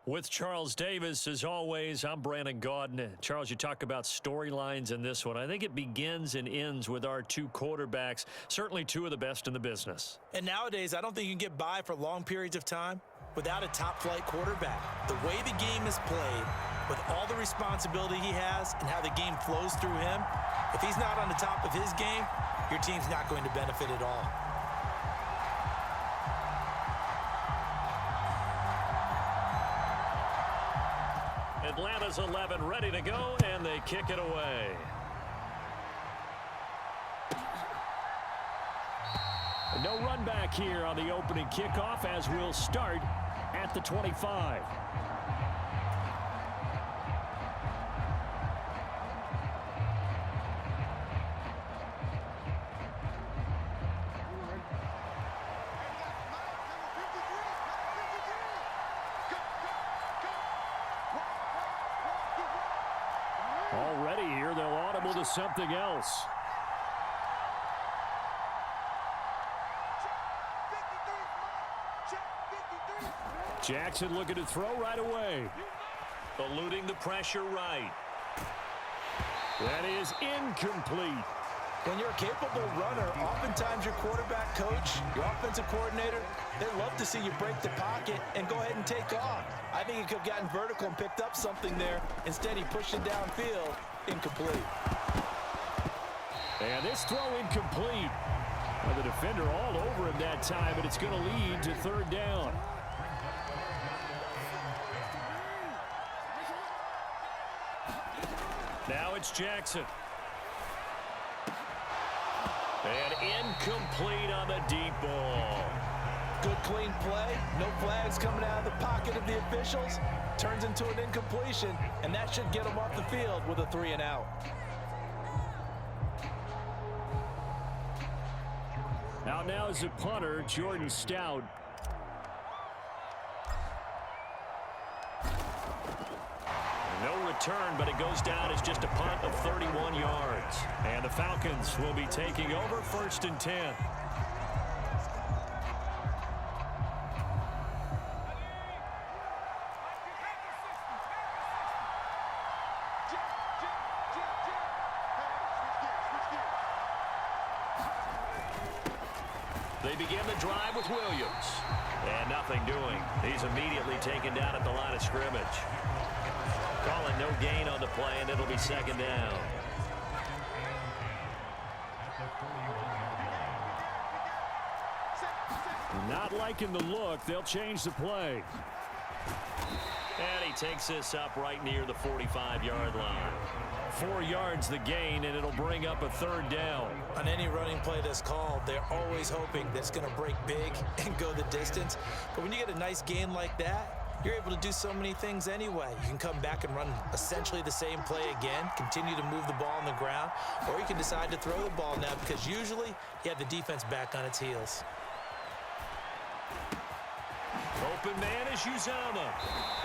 With Charles Davis, as always, I'm Brandon Gaudin. Charles, you talk about storylines in this one. I think it begins and ends with our two quarterbacks, certainly two of the best in the business. And nowadays, I don't think you can get by for long periods of time without a top-flight quarterback. The way the game is played, with all the responsibility he has and how the game flows through him, if he's not on the top of his game, your team's not going to benefit at all. Atlanta's 11 ready to go, and they kick it away. No run back here on the opening kickoff as we'll start at the 25. Already here, they'll audible to something else. Jackson looking to throw right away. Eluding the pressure right. That is incomplete. When you're a capable runner, oftentimes your quarterback coach, your offensive coordinator, they love to see you break the pocket and go ahead and take off. I think he could have gotten vertical and picked up something there. Instead, he pushed it downfield. Incomplete. And this throw incomplete. Well, the defender all over him that time, and it's going to lead to third down. Now it's Jackson. And incomplete on the deep ball. Good clean play. No flags coming out of the pocket of the officials. Turns into an incompletion, and that should get him off the field with a 3-and-out. Out now is the punter, Jordan Stout. No return, but it goes down as just a punt of 31 yards. And the Falcons will be taking over 1st and 10. They begin the drive with Williams. And nothing doing. He's immediately taken down at the line of scrimmage. Calling no gain on the play, and it'll be 2nd down. Not liking the look. They'll change the play. And he takes this up right near the 45-yard line. 4 yards the gain, and it'll bring up a 3rd down. On any running play that's called, they're always hoping that it's going to break big and go the distance. But when you get a nice gain like that, you're able to do so many things anyway. You can come back and run essentially the same play again, continue to move the ball on the ground, or you can decide to throw the ball now because usually you have the defense back on its heels. Open man is Uzama.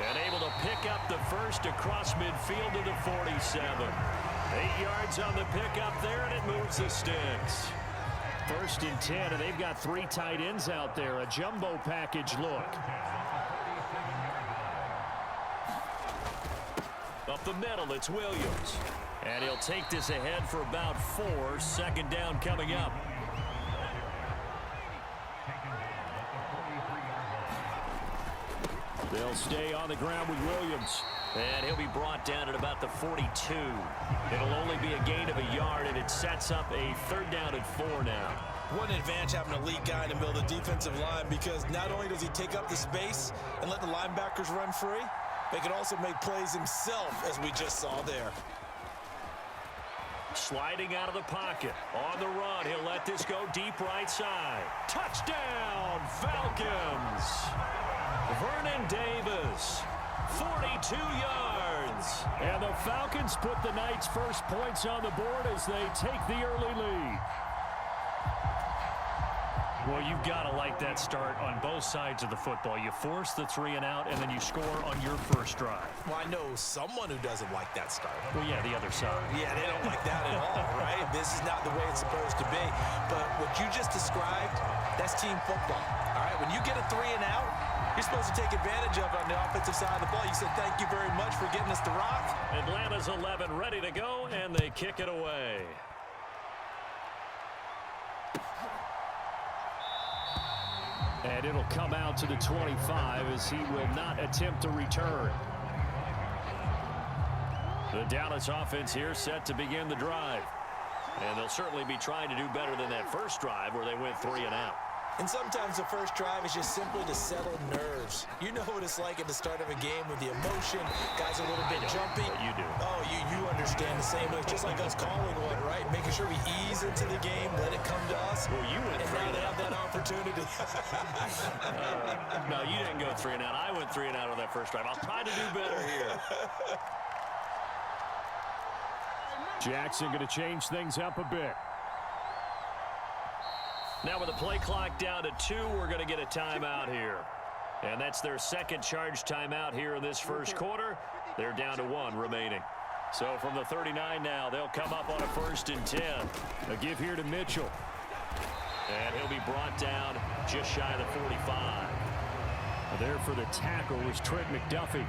And able to pick up the first across midfield to the 47. 8 yards on the pickup there, and it moves the sticks. 1st and 10, and they've got 3 tight ends out there. A jumbo package look. Up the middle, it's Williams. And he'll take this ahead for about 4. 2nd down coming up. They'll stay on the ground with Williams. And he'll be brought down at about the 42. It'll only be a gain of a yard, and it sets up a 3rd down and 4 now. What an advantage having a lead guy in the middle of the defensive line, because not only does he take up the space and let the linebackers run free, they can also make plays himself, as we just saw there. Sliding out of the pocket. On the run, he'll let this go deep right side. Touchdown, Falcons! Vernon Davis, 42 yards. And the Falcons put the night's first points on the board as they take the early lead. Well, you've got to like that start on both sides of the football. You force the 3-and-out, and then you score on your first drive. Well, I know someone who doesn't like that start. Well, yeah, the other side. Yeah, they don't like that at all, right? This is not the way it's supposed to be. But what you just described, that's team football. All right, when you get a 3-and-out, you're supposed to take advantage of on the offensive side of the ball. You said thank you very much for getting us the rock. Atlanta's 11 ready to go, and they kick it away. And it'll come out to the 25 as he will not attempt to return. The Dallas offense here set to begin the drive. And they'll certainly be trying to do better than that first drive where they went 3 and out. And sometimes the first drive is just simply to settle nerves. You know what it's like at the start of a game with the emotion. Guys are a little bit jumpy. But you do. Oh, you understand the same way. Just like us calling one, right? Making sure we ease into the game, let it come to us. Well, you went and now they have that opportunity. No, you didn't go 3 and out. I went 3 and out on that first drive. I'll try to do better here. Jackson going to change things up a bit. Now with the play clock down to 2, we're going to get a timeout here. And that's their second charge timeout here in this first quarter. They're down to 1 remaining. So from the 39 now, they'll come up on a 1st and 10. A give here to Mitchell. And he'll be brought down just shy of the 45. There for the tackle was Trent McDuffie.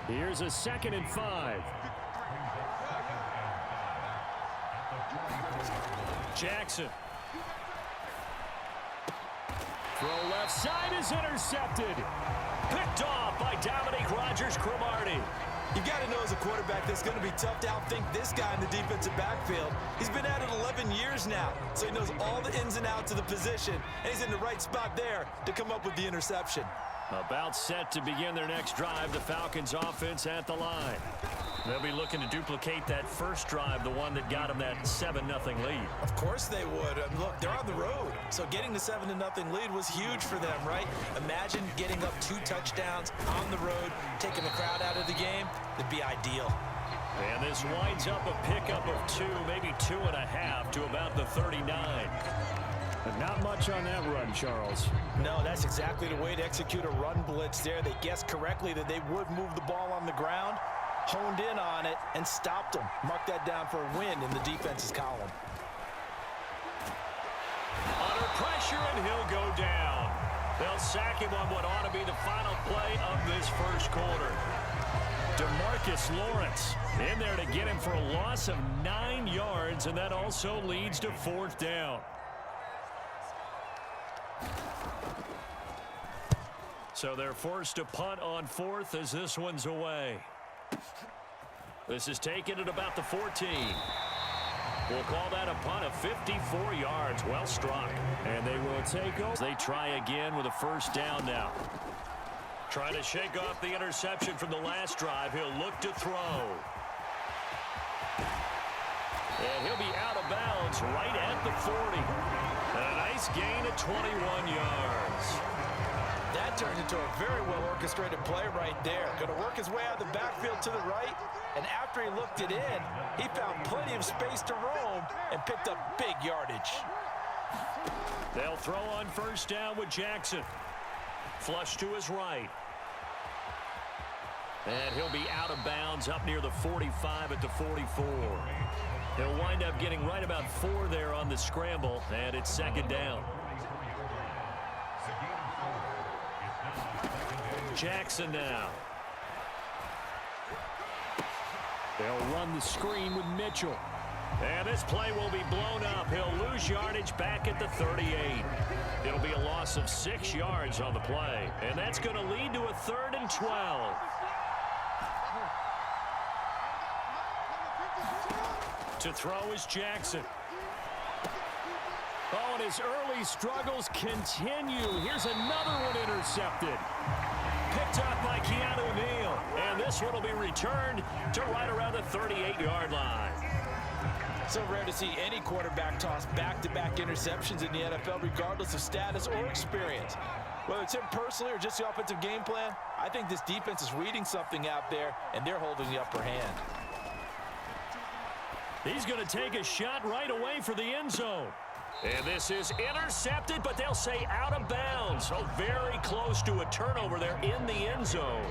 Here's a 2nd and 5. Jackson. Throw left side is intercepted. Picked off by Dominique Rodgers-Cromartie. You've got to know as a quarterback that's going to be tough to outthink this guy in the defensive backfield. He's been at it 11 years now, so he knows all the ins and outs of the position, and he's in the right spot there to come up with the interception. About set to begin their next drive, the Falcons offense at the line. They'll be looking to duplicate that first drive, the one that got them that 7-0 lead. Of course they would. Look, they're on the road, so getting the 7-0 lead was huge for them, right? Imagine getting up 2 touchdowns on the road, taking the crowd out of the game. That'd be ideal. And this winds up a pickup of 2, maybe 2.5 to about the 39. But not much on that run, Charles. No, that's exactly the way to execute a run blitz there. They guessed correctly that they would move the ball on the ground, honed in on it, and stopped them. Mark that down for a win in the defense's column. Under pressure, and he'll go down. They'll sack him on what ought to be the final play of this first quarter. DeMarcus Lawrence in there to get him for a loss of 9 yards, and that also leads to 4th down. So they're forced to punt on 4th as this one's away. This is taken at about the 14. We'll call that a punt of 54 yards. Well struck. And they will take over. They try again with a 1st down now. Trying to shake off the interception from the last drive. He'll look to throw. And he'll be out of bounds right at the 40. And a nice gain of 21 yards. That turned into a very well-orchestrated play right there. Going to work his way out of the backfield to the right, and after he looked it in, he found plenty of space to roam and picked up big yardage. They'll throw on 1st down with Jackson. Flush to his right. And he'll be out of bounds up near the 45 at the 44. He'll wind up getting right about 4 there on the scramble, and it's 2nd down. Jackson now. They'll run the screen with Mitchell. And this play will be blown up. He'll lose yardage back at the 38. It'll be a loss of 6 yards on the play. And that's going to lead to a 3rd and 12. To throw is Jackson. Oh, and his early struggles continue. Here's another one intercepted. Picked up by Keanu Neal. And this one will be returned to right around the 38-yard line. So rare to see any quarterback toss back-to-back interceptions in the NFL, regardless of status or experience. Whether it's him personally or just the offensive game plan, I think this defense is reading something out there, and they're holding the upper hand. He's going to take a shot right away for the end zone. And this is intercepted, but they'll say out of bounds. So very close to a turnover there in the end zone.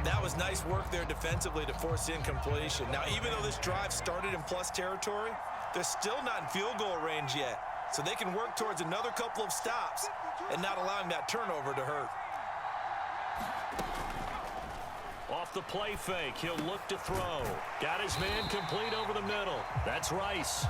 That was nice work there defensively to force incompletion. Now, even though this drive started in plus territory, they're still not in field goal range yet. So they can work towards another couple of stops and not allowing that turnover to hurt. Off the play fake, he'll look to throw. Got his man complete over the middle. That's Rice.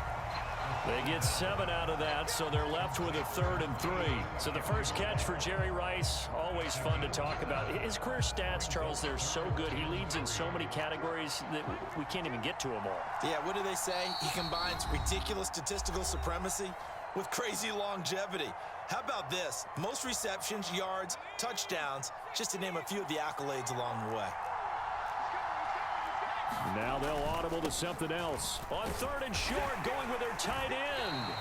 They get 7 out of that, so they're left with a 3rd and 3. So the first catch for Jerry Rice, always fun to talk about. His career stats, Charles, they're so good. He leads in so many categories that we can't even get to them all. Yeah, what do they say? He combines ridiculous statistical supremacy with crazy longevity. How about this? Most receptions, yards, touchdowns, just to name a few of the accolades along the way. Now they'll audible to something else. On 3rd and short, going with their tight end.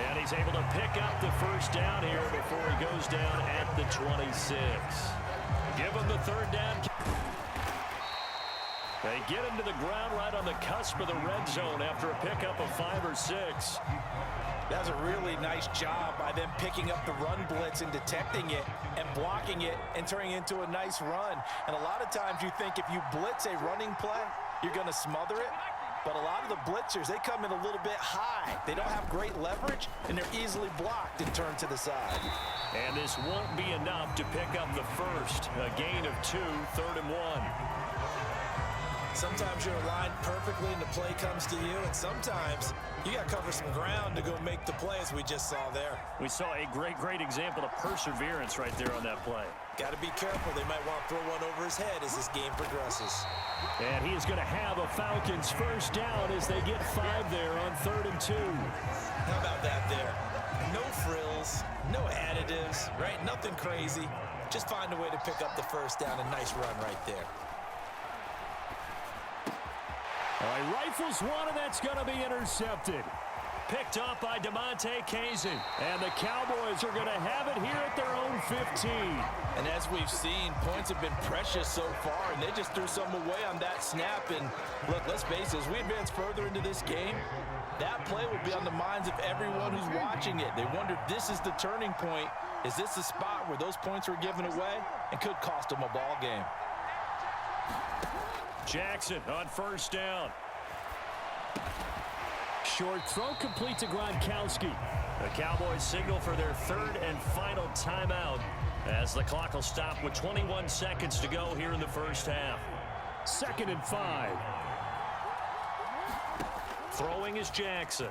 And he's able to pick up the first down here before he goes down at the 26. Give him the 3rd down. They get him to the ground right on the cusp of the red zone after a pickup of 5 or 6. That's a really nice job by them picking up the run blitz and detecting it and blocking it and turning it into a nice run. And a lot of times you think if you blitz a running play, you're going to smother it. But a lot of the blitzers, they come in a little bit high. They don't have great leverage, and they're easily blocked and turned to the side. And this won't be enough to pick up the first. A gain of 2, 3rd and 1. Sometimes you're aligned perfectly and the play comes to you, and sometimes you got to cover some ground to go make the play, as we just saw there. We saw a great example of perseverance right there on that play. Got to be careful. They might want to throw one over his head as this game progresses. And he is going to have a Falcons first down as they get 5 there on 3rd and 2. How about that there? No frills, no additives, right? Nothing crazy. Just find a way to pick up the first down. A nice run right there. All right, rifles one, and that's going to be intercepted. Picked up by DeMonte Kazin. And the Cowboys are going to have it here at their own 15. And as we've seen, points have been precious so far, and they just threw some away on that snap. And look, let's face it, as we advance further into this game, that play will be on the minds of everyone who's watching it. They wonder if this is the turning point. Is this the spot where those points were given away and could cost them a ball game? Jackson on first down. Short throw complete to Gronkowski. The Cowboys signal for their 3rd and final timeout as the clock will stop with 21 seconds to go here in the first half. 2nd and 5. Throwing is Jackson.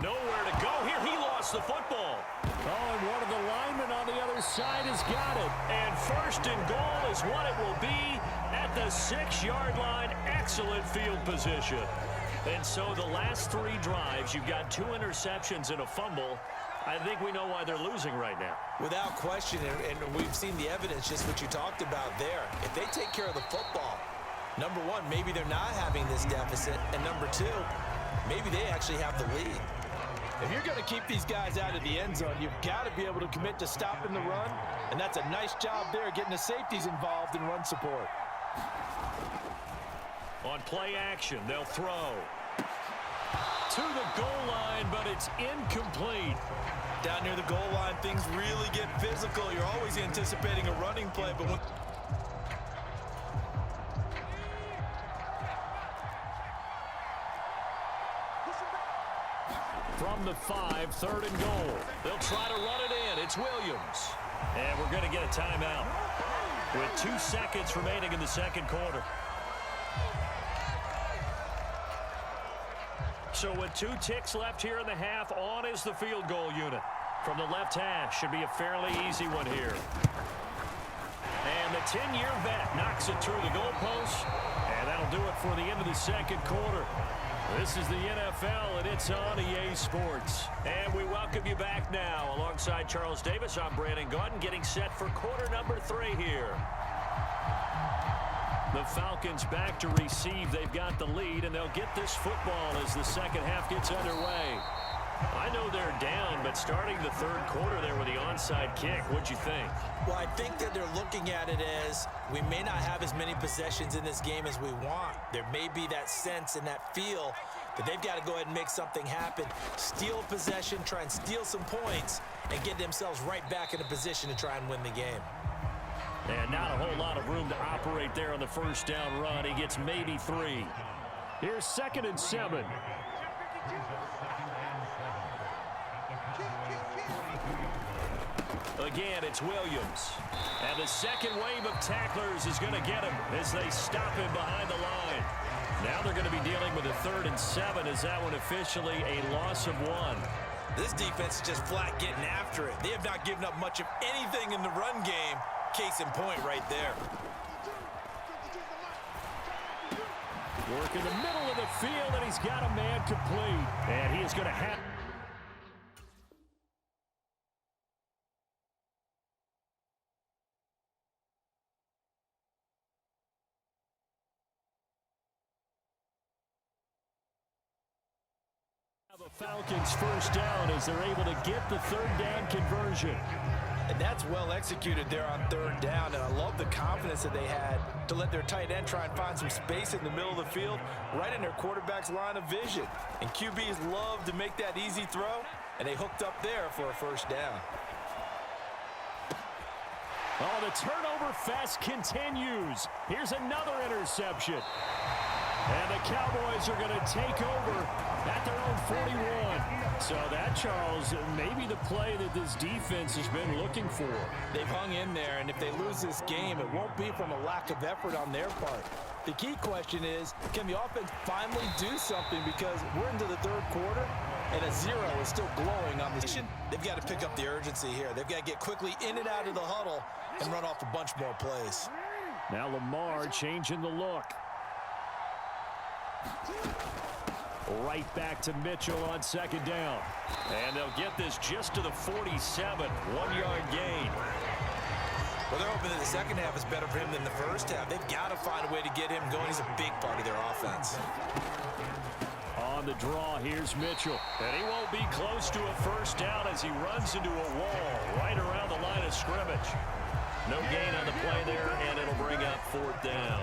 Nowhere to go here. He lost the football. Oh, and one of the linemen on the other side has got it. And 1st and goal is what it will be at the 6-yard line. Excellent field position. And so the last 3 drives, you've got 2 interceptions and a fumble. I think we know why they're losing right now. Without question, and we've seen the evidence, just what you talked about there. If they take care of the football, number one, maybe they're not having this deficit. And number 2, maybe they actually have the lead. If you're going to keep these guys out of the end zone, you've got to be able to commit to stopping the run. And that's a nice job there, getting the safeties involved in run support. On play action, they'll throw to the goal line, but it's incomplete. Down near the goal line, things really get physical. You're always anticipating a running play, but when from the 5, 3rd and goal. They'll try to run it in. It's Williams. And we're going to get a timeout with 2 seconds remaining in the second quarter. So with 2 ticks left here in the half, on is the field goal unit. From the left hash, should be a fairly easy one here. And the 10-year vet knocks it through the goalpost. And that'll do it for the end of the second quarter. This is the NFL, and it's on EA Sports. And we welcome you back now. Alongside Charles Davis, I'm Brandon Gaudin, getting set for quarter number 3 here. The Falcons back to receive. They've got the lead, and they'll get this football as the second half gets underway. I know they're down, but starting the 3rd quarter there with the onside kick, what'd you think? Well, I think that they're looking at it as we may not have as many possessions in this game as we want. There may be that sense and that feel that they've got to go ahead and make something happen, steal possession, try and steal some points, and get themselves right back in a position to try and win the game. And not a whole lot of room to operate there on the first down run. He gets maybe 3. Here's 2nd and 7. Again, it's Williams. And the second wave of tacklers is going to get him as they stop him behind the line. Now they're going to be dealing with a 3rd and 7 as that one officially a loss of 1. This defense is just flat getting after it. They have not given up much of anything in the run game. Case in point right there. Work in the middle of the field, and he's got a man complete. And he is going to have... The Falcons first down as they're able to get the 3rd down conversion. And that's well executed there on 3rd down. And I love the confidence that they had to let their tight end try and find some space in the middle of the field, right in their quarterback's line of vision. And QBs love to make that easy throw, and they hooked up there for a 1st down. Oh, the turnover fest continues. Here's another interception. And the Cowboys are going to take over at their own 41. So that, Charles, maybe the play that this defense has been looking for. They've hung in there, and if they lose this game, it won't be from a lack of effort on their part. The key question is, can the offense finally do something? Because we're into the 3rd quarter, and a 0 is still glowing on the mission. They've got to pick up the urgency here. They've got to get quickly in and out of the huddle and run off a bunch more plays. Now Lamar changing the look. Right back to Mitchell on 2nd down. And they'll get this just to the 47. 1-yard gain. Well, they're hoping that the second half is better for him than the first half. They've got to find a way to get him going. He's a big part of their offense. On the draw, here's Mitchell. And he won't be close to a 1st down as he runs into a wall right around the line of scrimmage. No gain on the play there, and it'll bring up 4th down.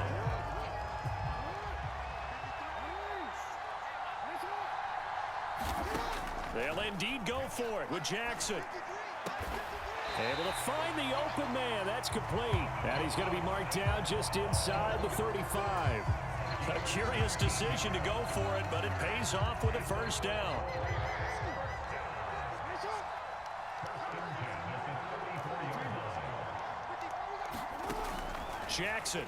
They'll indeed go for it with Jackson. Able to find the open man. That's complete. And he's going to be marked down just inside the 35. A curious decision to go for it, but it pays off with a 1st down. Jackson.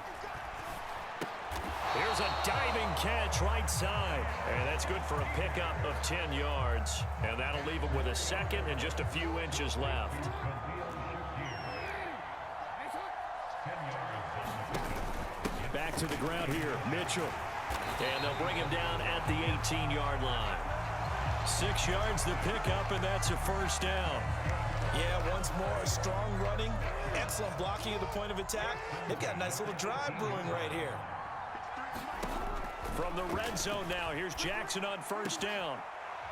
Here's a diving catch right side. And that's good for a pickup of 10 yards. And that'll leave him with a 2nd and just a few inches left. Back to the ground here, Mitchell. And they'll bring him down at the 18-yard line. 6 yards to pick up, and that's a 1st down. Yeah, once more, strong running, excellent blocking at the point of attack. They've got a nice little drive brewing right here. From the red zone now, here's Jackson on 1st down.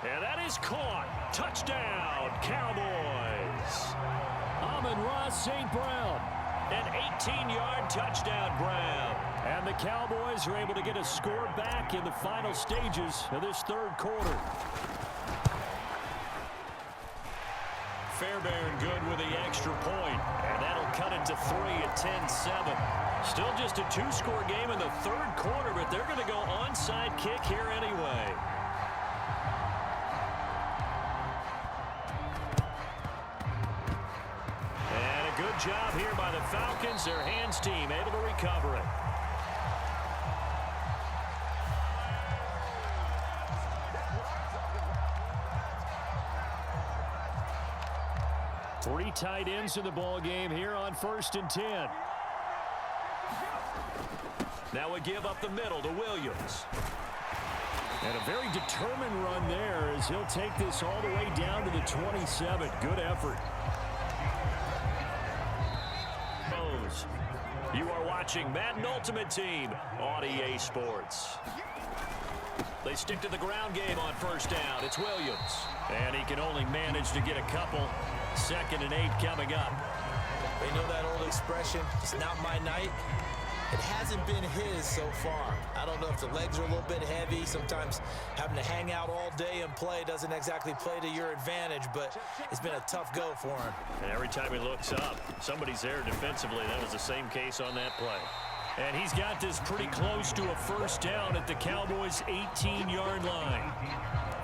And that is caught. Touchdown, Cowboys. Amon-Ra St. Brown. An 18-yard touchdown grab. And the Cowboys are able to get a score back in the final stages of this 3rd quarter. Fairbairn good with the extra point, and that'll cut it to 3 at 10-7. Still just a 2-score game in the 3rd quarter, but they're going to go onside kick here anyway. And a good job here by the Falcons. Their hands team able to recover it. Three tight ends in the ball game here on 1st and 10. Now we give up the middle to Williams. And a very determined run there as he'll take this all the way down to the 27. Good effort. You are watching Madden Ultimate Team on EA Sports. They stick to the ground game on 1st down. It's Williams. And he can only manage to get a couple. 2nd and 8 coming up. They know that old expression, it's not my night. It hasn't been his so far. I don't know if the legs are a little bit heavy. Sometimes having to hang out all day and play doesn't exactly play to your advantage, but it's been a tough go for him. And every time he looks up, somebody's there defensively. That was the same case on that play. And he's got this pretty close to a first down at the Cowboys' 18-yard line.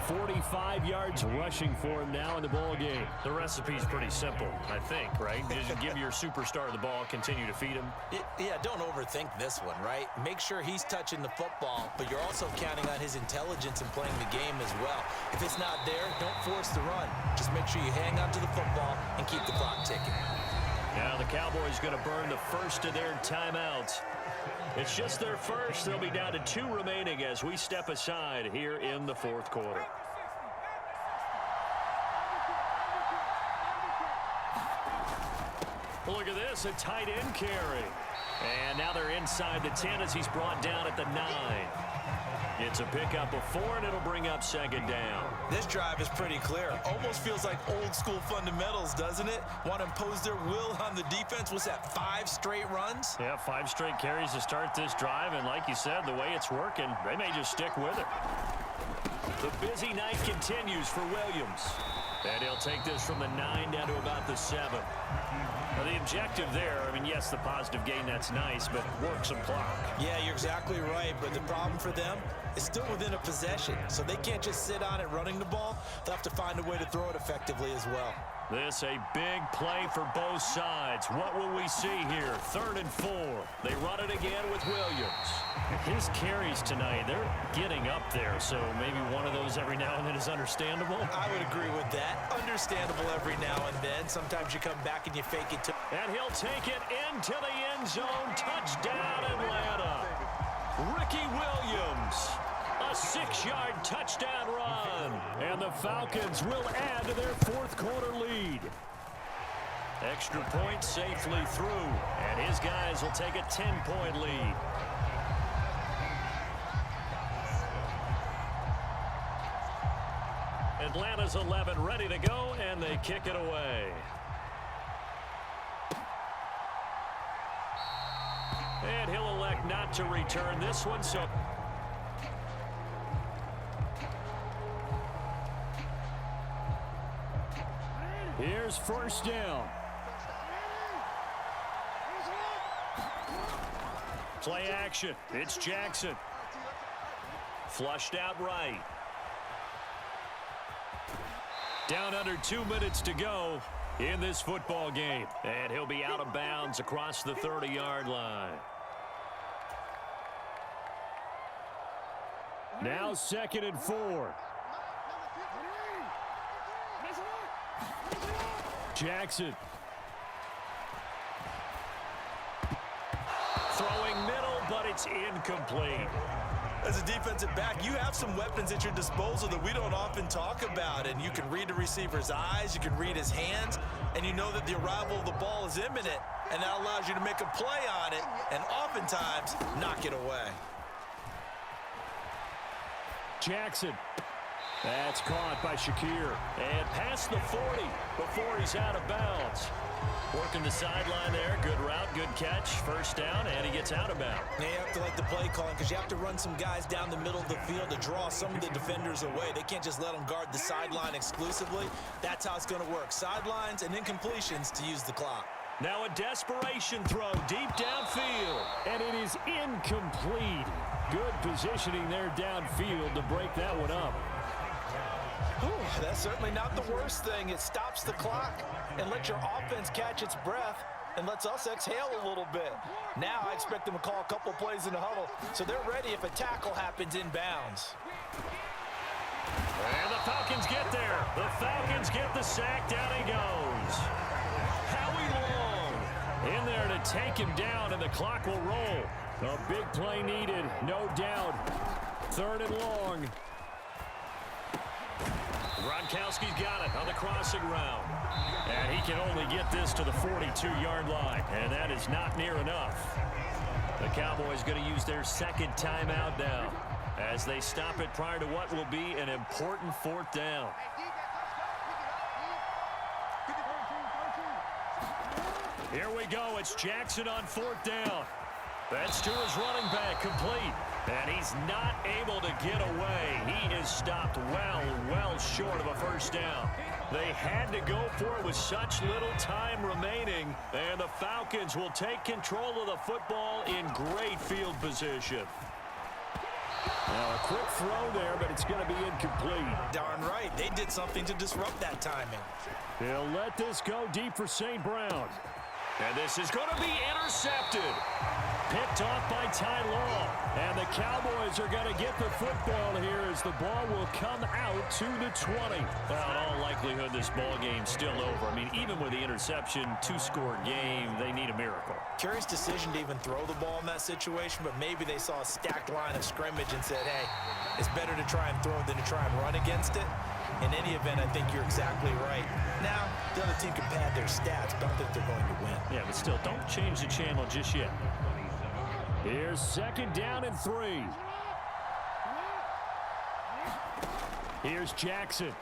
45 yards rushing for him now in the ball game. The recipe's pretty simple, I think, right? Just give your superstar the ball, continue to feed him. Yeah, don't overthink this one, right? Make sure he's touching the football, but you're also counting on his intelligence in playing the game as well. If it's not there, don't force the run. Just make sure you hang on to the football and keep the clock ticking. Now the Cowboys going to burn the first of their timeouts. It's just their first. They'll be down to 2 remaining as we step aside here in the fourth quarter. Look at this, a tight end carry. And now they're inside the 10 as he's brought down at the 9. It's a pickup of 4, and it'll bring up second down. This drive is pretty clear. Almost feels like old school fundamentals, doesn't it? Want to impose their will on the defense. Was that 5 straight runs? Yeah, 5 straight carries to start this drive, and like you said, the way it's working, they may just stick with it. The busy night continues for Williams. And he'll take this from the 9 down to about the 7. Now, the objective there, I mean, yes, the positive gain, that's nice, but work some clock. Yeah, you're exactly right, but the problem for them is still within a possession, so they can't just sit on it running the ball. They'll have to find a way to throw it effectively as well. This a big play for both sides. What will we see here? 3rd and 4. They run it again with Williams. His carries tonight, they're getting up there, so maybe one of those every now and then is understandable. I would agree with that. Understandable every now and then. Sometimes you come back and you fake it. And he'll take it into the end zone. Touchdown, Atlanta. Ricky Williams. A 6-yard touchdown run. And the Falcons will add to their fourth quarter lead. Extra point safely through. And his guys will take a 10-point lead. Atlanta's 11 ready to go, and they kick it away. And he'll elect not to return this one, so... Here's first down. Play action. It's Jackson. Flushed out right. Down under 2 minutes to go in this football game. And he'll be out of bounds across the 30-yard line. Now 2nd and 4. Jackson. Throwing middle, but it's incomplete. As a defensive back, you have some weapons at your disposal that we don't often talk about, and you can read the receiver's eyes, you can read his hands, and you know that the arrival of the ball is imminent, and that allows you to make a play on it and oftentimes knock it away. Jackson. That's caught by Shakir. And past the 40 before he's out of bounds. Working the sideline there. Good route, good catch. First down, and he gets out of bounds. Now you have to like the play calling because you have to run some guys down the middle of the field to draw some of the defenders away. They can't just let them guard the sideline exclusively. That's how it's going to work. Sidelines and incompletions to use the clock. Now a desperation throw deep downfield. And it is incomplete. Good positioning there downfield to break that one up. Whew, that's certainly not the worst thing. It stops the clock and lets your offense catch its breath and lets us exhale a little bit. Now I expect them to call a couple plays in the huddle so they're ready if a tackle happens in bounds. And the Falcons get there. The Falcons get the sack. Down he goes. Howie Long in there to take him down, and the clock will roll. A big play needed, no doubt. 3rd and long. Gronkowski's got it on the crossing route. And he can only get this to the 42-yard line, and that is not near enough. The Cowboys going to use their 2nd timeout now as they stop it prior to what will be an important 4th down. Here we go. It's Jackson on 4th down. That's to his running back, complete. And he's not able to get away. He is stopped well short of a first down. They had to go for it with such little time remaining. And the Falcons will take control of the football in great field position. Now a quick throw there, but it's going to be incomplete. Darn right. They did something to disrupt that timing. He'll let this go deep for St. Brown. And this is going to be intercepted. Picked off by Ty Law. And the Cowboys are going to get the football here as the ball will come out to the 20. Well, in all likelihood, this ball game's still over. I mean, even with the interception, two-score game, they need a miracle. Curious decision to even throw the ball in that situation, but maybe they saw a stacked line of scrimmage and said, hey, it's better to try and throw than to try and run against it. In any event, I think you're exactly right. Now, the other team can pad their stats, but I don't think they're going to win. Yeah, but still, don't change the channel just yet. Here's 2nd down and 3. Here's Jackson.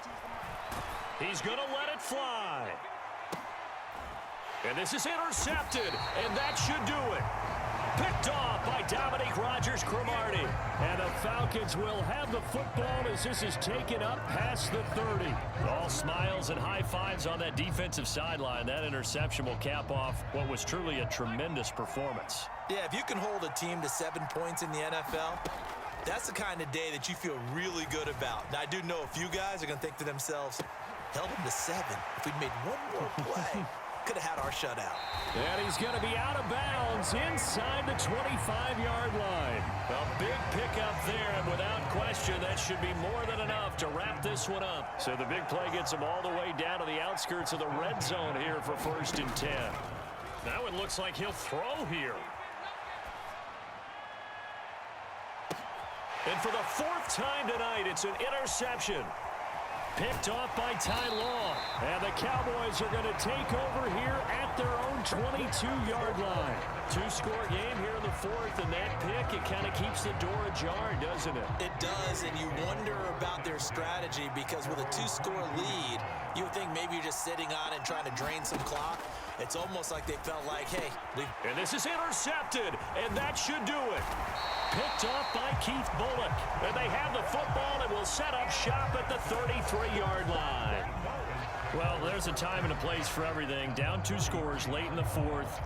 He's going to let it fly. And this is intercepted, and that should do it. Picked off by Dominique Rodgers-Cromartie. And the Falcons will have the football as this is taken up past the 30. All smiles and high fives on that defensive sideline. That interception will cap off what was truly a tremendous performance. Yeah, if you can hold a team to 7 points in the NFL, that's the kind of day that you feel really good about. Now, I do know a few guys are going to think to themselves, held them to 7. If we'd made one more play, could have had our shutout. And he's going to be out of bounds inside the 25-yard line. A big pickup there, and without question, that should be more than enough to wrap this one up. So the big play gets him all the way down to the outskirts of the red zone here for 1st and 10. Now it looks like he'll throw here. And for the 4th time tonight, it's an interception. Picked off by Ty Law. And the Cowboys are going to take over here at their own 22-yard line. Two-score game here in the 4th, and that pick, it kind of keeps the door ajar, doesn't it? It does, and you wonder about their strategy because with a 2-score lead, you would think maybe you're just sitting on it trying to drain some clock. It's almost like they felt like, hey. And this is intercepted, and that should do it. Picked off by Keith Bullock. And they have the football and will set up shop at the 33-yard line. Well, there's a time and a place for everything. Down 2 scores late in the 4th.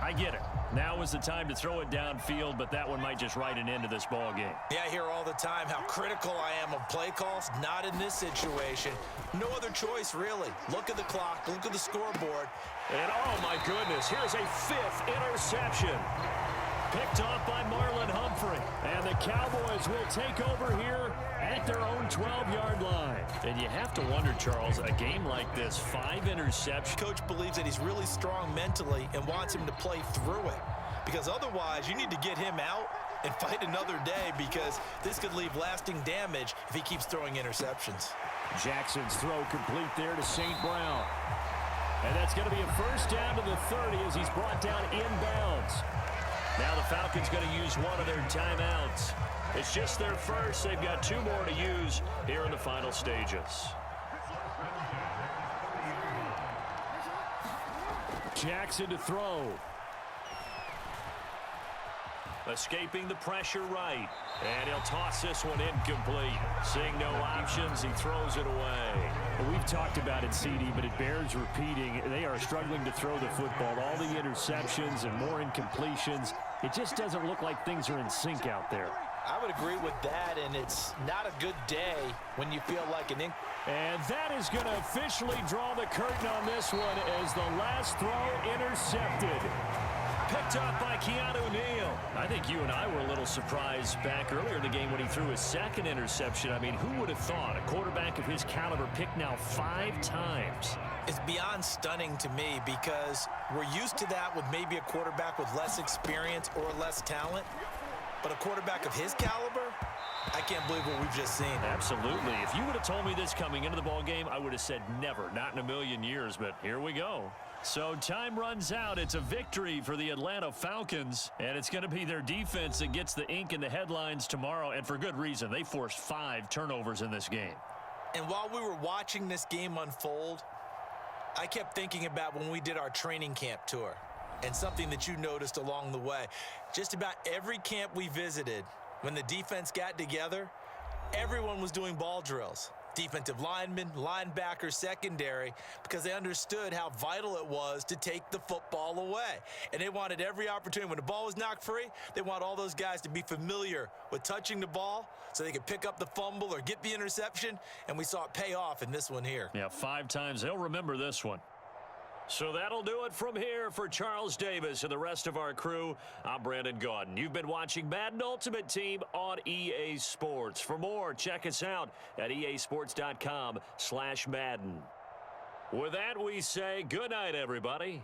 I get it. Now is the time to throw it downfield, but that one might just write an end to this ball game. Yeah, I hear all the time how critical I am of play calls. Not in this situation. No other choice, really. Look at the clock. Look at the scoreboard. And, oh, my goodness, here's a 5th interception. Picked off by Marlon Humphrey. And the Cowboys will take over here at their own 12-yard line. And you have to wonder, Charles, a game like this, 5 interceptions. Coach believes that he's really strong mentally and wants him to play through it. Because otherwise, you need to get him out and fight another day because this could leave lasting damage if he keeps throwing interceptions. Jackson's throw complete there to St. Brown. And that's going to be a 1st down to the 30 as he's brought down inbounds. Now the Falcons going to use one of their timeouts. It's just their first. They've got 2 more to use here in the final stages. Jackson to throw. Escaping the pressure right. And he'll toss this one incomplete. Seeing no options, he throws it away. Well, we've talked about it, CD, but it bears repeating. They are struggling to throw the football. All the interceptions and more incompletions. It just doesn't look like things are in sync out there. I would agree with that, and it's not a good day when you feel like an And that is going to officially draw the curtain on this one as the last throw intercepted. Picked up by Keanu Neal. I think you and I were a little surprised back earlier in the game when he threw his 2nd interception. I mean, who would have thought a quarterback of his caliber picked now 5 times? It's beyond stunning to me because we're used to that with maybe a quarterback with less experience or less talent. But a quarterback of his caliber, I can't believe what we've just seen. Absolutely. If you would have told me this coming into the ball game, I would have said never, not in a million years, but here we go. So time runs out. It's a victory for the Atlanta Falcons, and it's going to be their defense that gets the ink in the headlines tomorrow, and for good reason. They forced 5 turnovers in this game. And while we were watching this game unfold, I kept thinking about when we did our training camp tour and something that you noticed along the way. Just about every camp we visited, When the defense got together, everyone was doing ball drills. Defensive linemen, linebackers, secondary, because they understood how vital it was to take the football away. And they wanted every opportunity. When the ball was knocked free, they want all those guys to be familiar with touching the ball so they could pick up the fumble or get the interception, and we saw it pay off in this one here. Yeah, 5 times. They'll remember this one. So that'll do it from here for Charles Davis and the rest of our crew. I'm Brandon Gaudin. You've been watching Madden Ultimate Team on EA Sports. For more, check us out at easports.com/Madden. With that, we say good night, everybody.